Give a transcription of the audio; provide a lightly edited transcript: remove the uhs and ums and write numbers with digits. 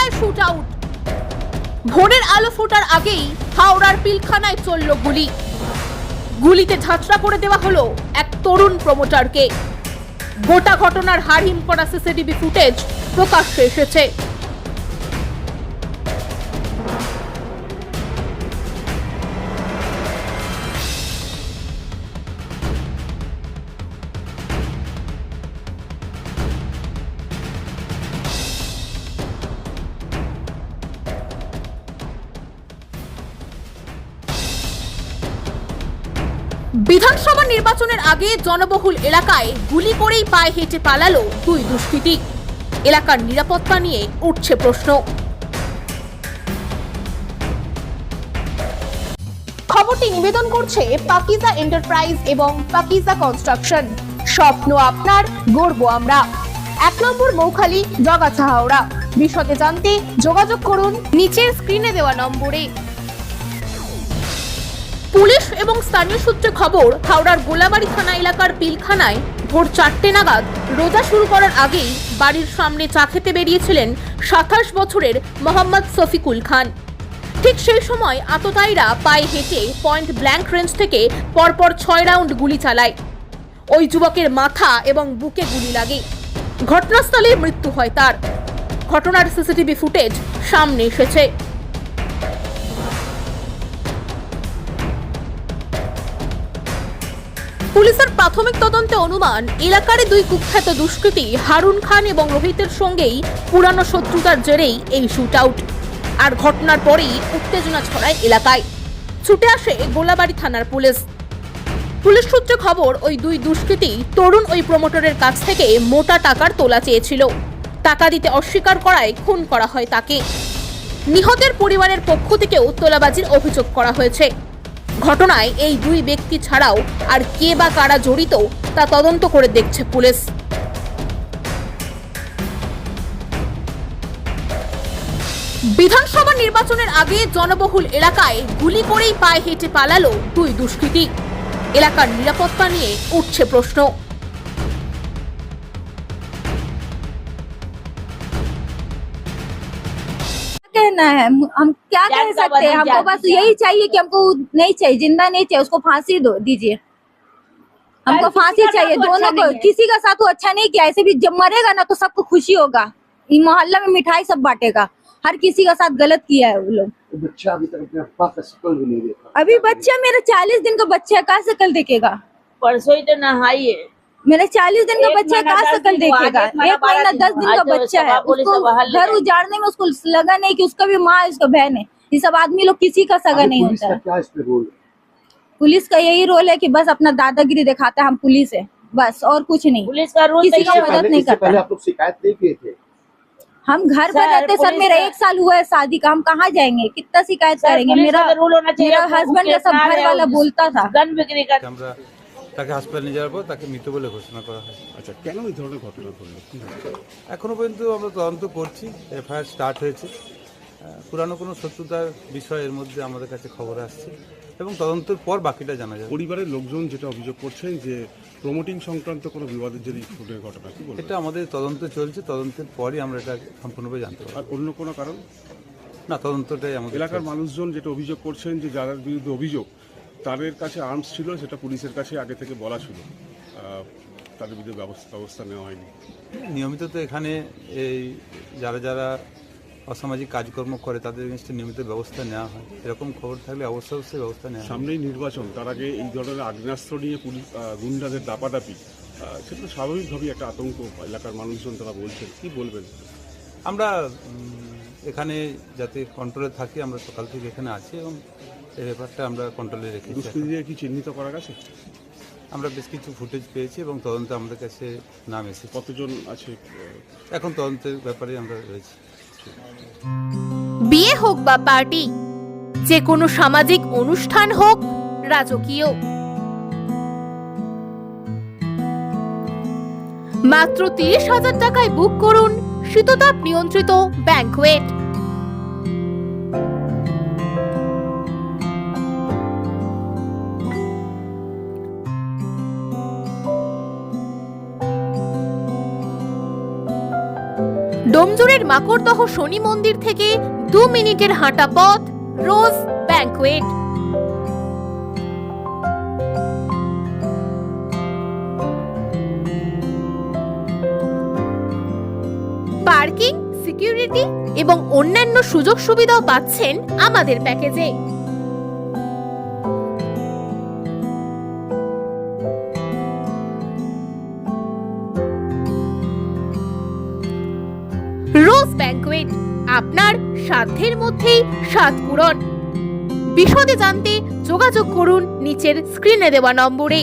পিলখানায় shoot out. ভোরের আলো ফোটার আগেই হাওড়ার পিলখানায় চলল গুলি। গুলিতে ঝাঁচড়া করে দেওয়া হলো এক তরুণ প্রমোটারকে। গোটা ঘটনার হাড়হিম করা সিসিটিভি ফুটেজ প্রকাশ্যে এসেছে। বিধানসভা নির্বাচনের আগে জনবহুল এলাকায় গুলি করেই পায়ে হেঁটে পালালো দুই দুষ্কৃতী। এলাকার নিরাপত্তা নিয়ে উঠছে প্রশ্ন। খবরটি নিবেদন করছে পাকিজা এন্টারপ্রাইজ এবং পাকিজা কনস্ট্রাকশন। স্বপ্ন আপনার, গর্ব আমরা। 1 নম্বর মৌখালি, জগাছা, হাওড়া। বিশদে জানতে যোগাযোগ করুন নিচের স্ক্রিনে দেওয়া নম্বরে। পুলিশ এবং স্থানীয় সূত্রে খবর, হাওড়ার গোলাবাড়ি থানা এলাকার পিলখানায় ভোর 4টে নাগাদ রোজা শুরু করার আগেই বাড়ির সামনে চা খেতে বেরিয়েছিলেন 27 বছরের মোহাম্মদ শফিকুল খান। ঠিক সেই সময় আততায়ীরা পায়ে হেঁটে পয়েন্ট ব্ল্যাঙ্ক রেঞ্জ থেকে পরপর 6 রাউন্ড গুলি চালায়। ওই যুবকের মাথা এবং বুকে গুলি লাগে। ঘটনাস্থলে মৃত্যু হয় তার। ঘটনার সিসিটিভি ফুটেজ সামনে এসেছে। পুলিশের প্রাথমিক তদন্তে অনুমান, এলাকার দুই কুখ্যাত দুষ্কৃতী হারুন খান এবং রোহিতের সঙ্গেই পুরানো শত্রুতার জেরেই এই শুট আউট। আর ঘটনার পরেই উত্তেজনা ছড়ায় এলাকায়। ছুটে আসে গোলাবাড়ি থানার পুলিশ। পুলিশ সূত্রে খবর, ওই দুই দুষ্কৃতী তরুণ ওই প্রমোটরের কাছ থেকে মোটা টাকার তোলা চেয়েছিল। টাকা দিতে অস্বীকার করায় খুন করা হয় তাকে। নিহতের পরিবারের পক্ষ থেকেও তোলাবাজির অভিযোগ করা হয়েছে। ঘটনায় এই দুই ব্যক্তি ছাড়াও আর কে বা কারা জড়িত তা তদন্ত করে দেখছে পুলিশ। বিধানসভা নির্বাচনের আগে জনবহুল এলাকায় গুলি করেই পায়ে হেঁটে পালালো দুই দুষ্কৃতী। এলাকার নিরাপত্তা নিয়ে উঠছে প্রশ্ন। कहना है हम क्या कह सकते हैं। हमको बस यही चाहिए कि हमको नहीं चाहिए, जिंदा नहीं चाहिए, उसको फांसी दो दीजिए। हमको फांसी चाहिए दोनों को। किसी का साथ वो अच्छा नहीं किया। ऐसे भी जब मरेगा ना तो सबको खुशी होगा। ये मोहल्ला में मिठाई सब बांटेगा। हर किसी का साथ गलत किया है वो लोग। बच्चा अभी तक अपने अब्बा का शकल भी नहीं देखा। अभी बच्चा मेरा 40 दिन का बच्चा है, कहाँ शकल देखेगा। परसों ही तो नहाई है। मेरा 40 दिन का बच्चा है, कहाँ शकल देखेगा। 1 महीना 10 दिन का बच्चा है। उसको घर उजाड़ने में उसको लगा नहीं कि उसका भी माँ है, उसका बहन है। ये सब आदमी लोग किसी का सगा नहीं होता है। क्या इस पे रोल? पुलिस का यही रोल है कि बस अपना दादागिरी दिखाता है, हम पुलिस है बस, और कुछ नहीं। पुलिस का रोल किसी का मदद नहीं इससे पहले करता। आप लोग शिकायत नहीं किए थे? हम घर पर रहते सर, पुलिस मेरा का- 1 साल हुआ है शादी का, हम कहाँ जाएंगे, कितना शिकायत करेंगे। मेरा रूल होना चाहिए। मेरा हस्बैंड का सब घर वाला बोलता था। गन बिक्री का আমরা তাকে হাসপাতালে নিয়ে যাওয়ার পর তাকে মৃত বলে ঘোষণা করা হয়। আচ্ছা, কেন এই ধরনের ঘটনা ঘটলো? এখনো পর্যন্ত আমরা তদন্ত করছি। এফআইআর স্টার্ট হয়েছে। পুরানো কোনো শত্রুতার বিষয় এর মধ্যে আমাদের কাছে খবর আসছে এবং তদন্তের পর বাকিটা জানা যাবে। পরিবারের লোকজন যেটা অভিযোগ করছেন যে প্রমোটিং সংক্রান্ত কোনো বিবাদের যদি খুনের ঘটনা, কি বলবেন? এটা আমাদের তদন্ত চলছে। তদন্তের পরই আমরা এটা সম্পূর্ণভাবে জানতে পারবো। আর অন্য কোনো কারণ? না, তদন্তটাই আমাদের এলাকার চলছে। মানুষজন যেটা অভিযোগ করছেন যে যাদের বিরুদ্ধে অভিযোগ তাদের কাছে আর্মস ছিল, সেটা পুলিশের কাছে আগে থেকে বলা ছিল, তাদের বিরুদ্ধে ব্যবস্থা নেওয়া হয়নি। নিয়মিত তো এখানে এই যারা যারা অসামাজিক কাজকর্ম করে তাদের এগেনস্টে নিয়মিত ব্যবস্থা নেওয়া হয়। এরকম খবর থাকলে অবশ্যই ব্যবস্থা নেওয়া হয়। সামনেই নির্বাচন, তার আগে এই ধরনের আগ্নেয়াস্ত্র নিয়ে পুলিশ গুন্ডাদের দাপাদাপি, সেটা স্বাভাবিকভাবেই একটা আতঙ্ক এলাকার মানুষজন তারা বলছেন, কি বলবেন? আমরা এখানে যাতে কন্ট্রোলে থাকি, আমরা সকাল থেকে এখানে আছি এবং এই ব্যাপারটা আমরা কন্ট্রোলে রেখেছি। দুষ্কৃতীদের কি চিহ্নিত করা গেছে? আমরা বেশ কিছু ফুটেজ পেয়েছি এবং তদন্তে আমাদের কাছে নাম এসেছে। কতজন আছে? এখন তদন্তের ব্যাপারে আমরা রয়েছি। বিয়ে হোক বা পার্টি, যে কোনো সামাজিক অনুষ্ঠান হোক, রাজকীয়, মাত্র 30,000 টাকায় বুক করুন শীততাপ নিয়ন্ত্রিত ব্যাংকোয়েট। ডোমজুড়ের মাকড়দহ শনি মন্দির থেকে 2 মিনিটের হাঁটা পথ রোজ ব্যাংকোয়েট। পার্কিং, সিকিউরিটি এবং অন্যান্য সুযোগ সুবিধাও পাচ্ছেন আমাদের প্যাকেজে। রোজ ব্যাংকোয়েট, আপনার সাধ্যের মধ্যেই স্বাদ পূরণ। বিশদে জানতে যোগাযোগ করুন নিচের স্ক্রিনে দেওয়া নম্বরে।